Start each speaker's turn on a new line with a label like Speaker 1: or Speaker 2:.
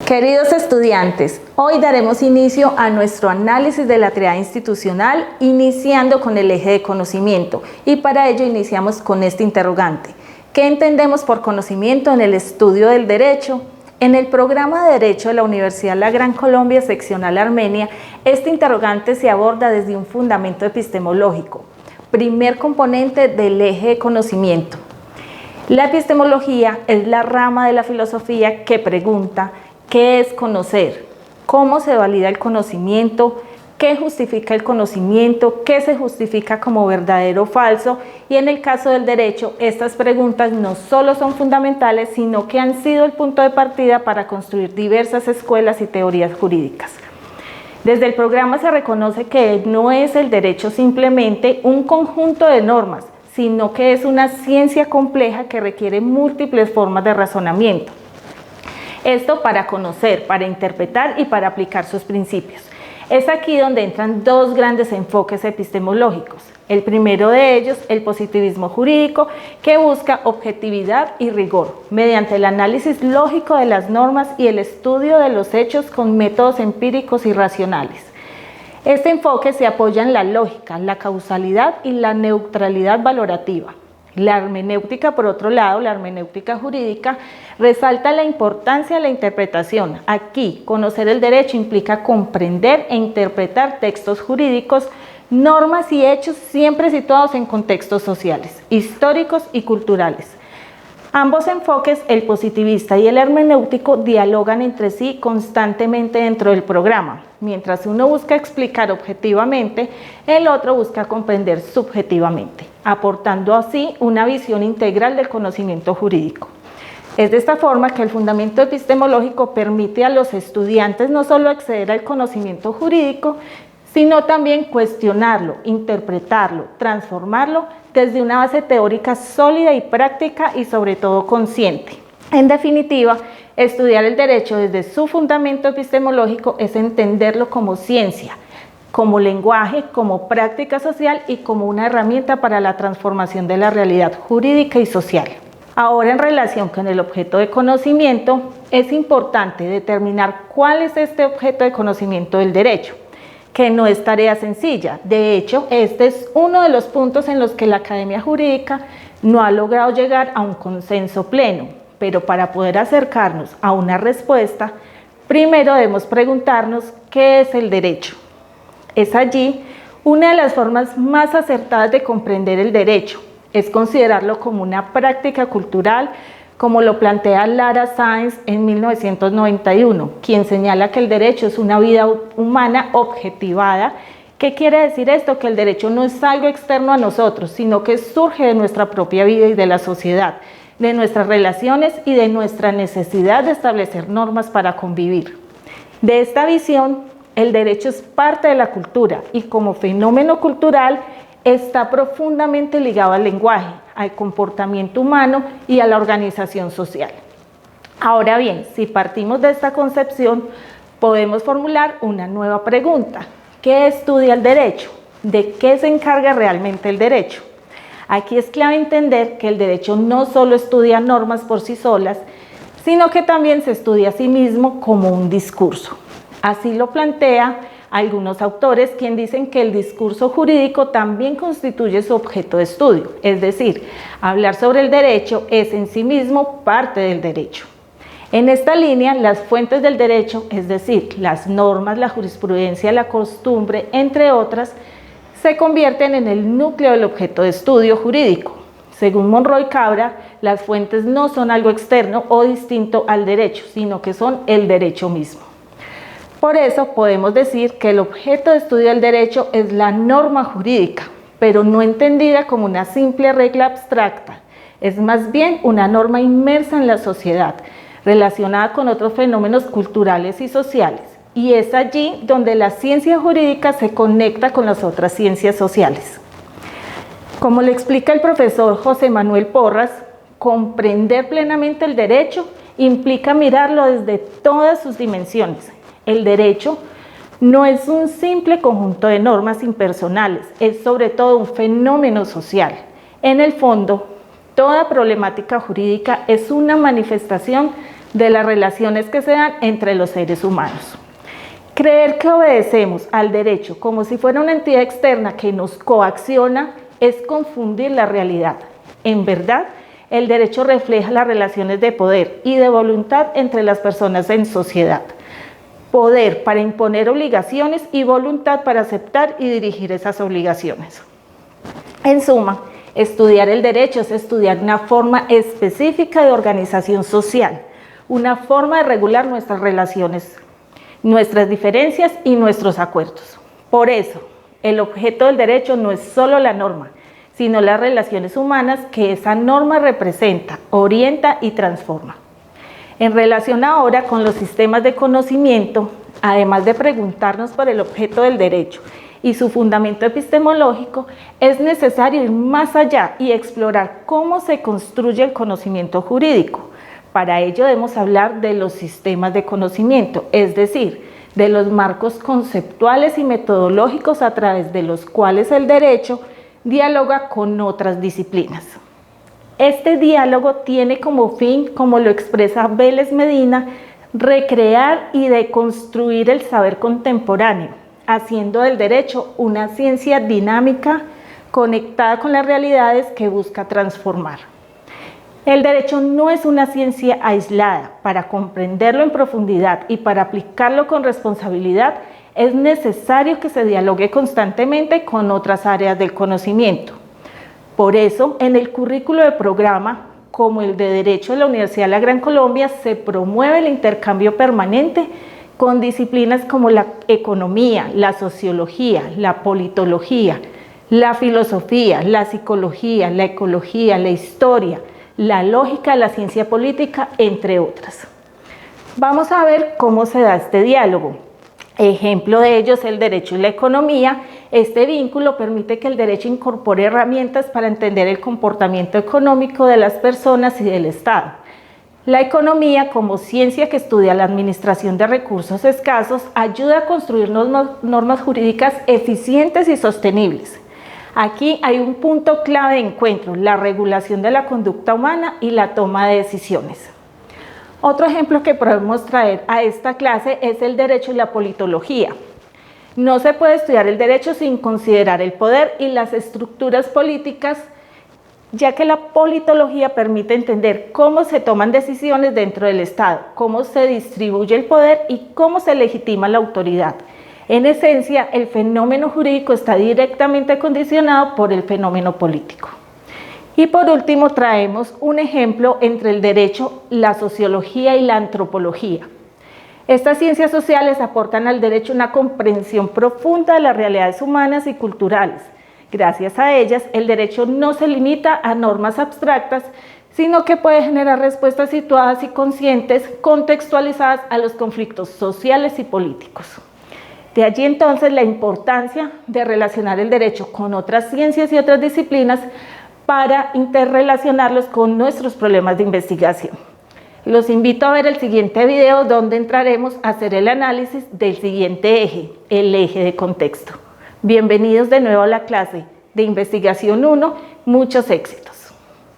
Speaker 1: Queridos estudiantes, hoy daremos inicio a nuestro análisis de la triada institucional, iniciando con el eje de conocimiento, y para ello iniciamos con este interrogante. ¿Qué entendemos por conocimiento en el estudio del derecho? En el programa de Derecho de la Universidad La Gran Colombia, seccional Armenia, este interrogante se aborda desde un fundamento epistemológico, primer componente del eje de conocimiento. La epistemología es la rama de la filosofía que pregunta: ¿qué es conocer? ¿Cómo se valida el conocimiento? ¿Qué justifica el conocimiento? ¿Qué se justifica como verdadero o falso? Y en el caso del derecho, estas preguntas no solo son fundamentales, sino que han sido el punto de partida para construir diversas escuelas y teorías jurídicas. Desde el programa se reconoce que no es el derecho simplemente un conjunto de normas, sino que es una ciencia compleja que requiere múltiples formas de razonamiento. Esto para conocer, para interpretar y para aplicar sus principios. Es aquí donde entran dos grandes enfoques epistemológicos. El primero de ellos, el positivismo jurídico, que busca objetividad y rigor, mediante el análisis lógico de las normas y el estudio de los hechos con métodos empíricos y racionales. Este enfoque se apoya en la lógica, la causalidad y la neutralidad valorativa. La hermenéutica, por otro lado, la hermenéutica jurídica, resalta la importancia de la interpretación. Aquí, conocer el derecho implica comprender e interpretar textos jurídicos, normas y hechos siempre situados en contextos sociales, históricos y culturales. Ambos enfoques, el positivista y el hermenéutico, dialogan entre sí constantemente dentro del programa. Mientras uno busca explicar objetivamente, el otro busca comprender subjetivamente, aportando así una visión integral del conocimiento jurídico. Es de esta forma que el fundamento epistemológico permite a los estudiantes no solo acceder al conocimiento jurídico, sino también cuestionarlo, interpretarlo, transformarlo desde una base teórica sólida y práctica y sobre todo consciente. En definitiva, estudiar el derecho desde su fundamento epistemológico es entenderlo como ciencia, como lenguaje, como práctica social y como una herramienta para la transformación de la realidad jurídica y social. Ahora, en relación con el objeto de conocimiento, es importante determinar cuál es este objeto de conocimiento del derecho, que no es tarea sencilla. De hecho, este es uno de los puntos en los que la academia jurídica no ha logrado llegar a un consenso pleno, pero para poder acercarnos a una respuesta, primero debemos preguntarnos ¿qué es el derecho? Es allí una de las formas más acertadas de comprender el derecho, es considerarlo como una práctica cultural, como lo plantea Lara Sáenz en 1991, quien señala que el derecho es una vida humana objetivada. ¿Qué quiere decir esto? Que el derecho no es algo externo a nosotros, sino que surge de nuestra propia vida y de la sociedad, de nuestras relaciones y de nuestra necesidad de establecer normas para convivir. De esta visión, el derecho es parte de la cultura y como fenómeno cultural está profundamente ligado al lenguaje, al comportamiento humano y a la organización social. Ahora bien, si partimos de esta concepción, podemos formular una nueva pregunta. ¿Qué estudia el derecho? ¿De qué se encarga realmente el derecho? Aquí es clave entender que el derecho no solo estudia normas por sí solas, sino que también se estudia a sí mismo como un discurso. Así lo plantea algunos autores, quienes dicen que el discurso jurídico también constituye su objeto de estudio, es decir, hablar sobre el derecho es en sí mismo parte del derecho. En esta línea, las fuentes del derecho, es decir, las normas, la jurisprudencia, la costumbre, entre otras, se convierten en el núcleo del objeto de estudio jurídico. Según Monroy Cabra, las fuentes no son algo externo o distinto al derecho, sino que son el derecho mismo. Por eso podemos decir que el objeto de estudio del derecho es la norma jurídica, pero no entendida como una simple regla abstracta. Es más bien una norma inmersa en la sociedad, relacionada con otros fenómenos culturales y sociales. Y es allí donde la ciencia jurídica se conecta con las otras ciencias sociales. Como le explica el profesor José Manuel Porras, comprender plenamente el derecho implica mirarlo desde todas sus dimensiones. El derecho no es un simple conjunto de normas impersonales, es sobre todo un fenómeno social. En el fondo, toda problemática jurídica es una manifestación de las relaciones que se dan entre los seres humanos. Creer que obedecemos al derecho como si fuera una entidad externa que nos coacciona es confundir la realidad. En verdad, el derecho refleja las relaciones de poder y de voluntad entre las personas en sociedad. Poder para imponer obligaciones y voluntad para aceptar y dirigir esas obligaciones. En suma, estudiar el derecho es estudiar una forma específica de organización social, una forma de regular nuestras relaciones, nuestras diferencias y nuestros acuerdos. Por eso, el objeto del derecho no es solo la norma, sino las relaciones humanas que esa norma representa, orienta y transforma. En relación ahora con los sistemas de conocimiento, además de preguntarnos por el objeto del derecho y su fundamento epistemológico, es necesario ir más allá y explorar cómo se construye el conocimiento jurídico. Para ello debemos hablar de los sistemas de conocimiento, es decir, de los marcos conceptuales y metodológicos a través de los cuales el derecho dialoga con otras disciplinas. Este diálogo tiene como fin, como lo expresa Vélez Medina, recrear y deconstruir el saber contemporáneo, haciendo del derecho una ciencia dinámica, conectada con las realidades que busca transformar. El derecho no es una ciencia aislada. Para comprenderlo en profundidad y para aplicarlo con responsabilidad, es necesario que se dialogue constantemente con otras áreas del conocimiento. Por eso, en el currículo de programa, como el de Derecho de la Universidad de la Gran Colombia, se promueve el intercambio permanente con disciplinas como la economía, la sociología, la politología, la filosofía, la psicología, la ecología, la historia, la lógica, la ciencia política, entre otras. Vamos a ver cómo se da este diálogo. Ejemplo de ello es el derecho y la economía. Este vínculo permite que el derecho incorpore herramientas para entender el comportamiento económico de las personas y del Estado. La economía, como ciencia que estudia la administración de recursos escasos, ayuda a construir normas jurídicas eficientes y sostenibles. Aquí hay un punto clave de encuentro: la regulación de la conducta humana y la toma de decisiones. Otro ejemplo que podemos traer a esta clase es el derecho y la politología. No se puede estudiar el derecho sin considerar el poder y las estructuras políticas, ya que la politología permite entender cómo se toman decisiones dentro del Estado, cómo se distribuye el poder y cómo se legitima la autoridad. En esencia, el fenómeno jurídico está directamente condicionado por el fenómeno político. Y por último, traemos un ejemplo entre el derecho, la sociología y la antropología. Estas ciencias sociales aportan al derecho una comprensión profunda de las realidades humanas y culturales. Gracias a ellas, el derecho no se limita a normas abstractas, sino que puede generar respuestas situadas y conscientes, contextualizadas a los conflictos sociales y políticos. De allí entonces la importancia de relacionar el derecho con otras ciencias y otras disciplinas para interrelacionarlos con nuestros problemas de investigación. Los invito a ver el siguiente video, donde entraremos a hacer el análisis del siguiente eje, el eje de contexto. Bienvenidos de nuevo a la clase de Investigación 1, muchos éxitos.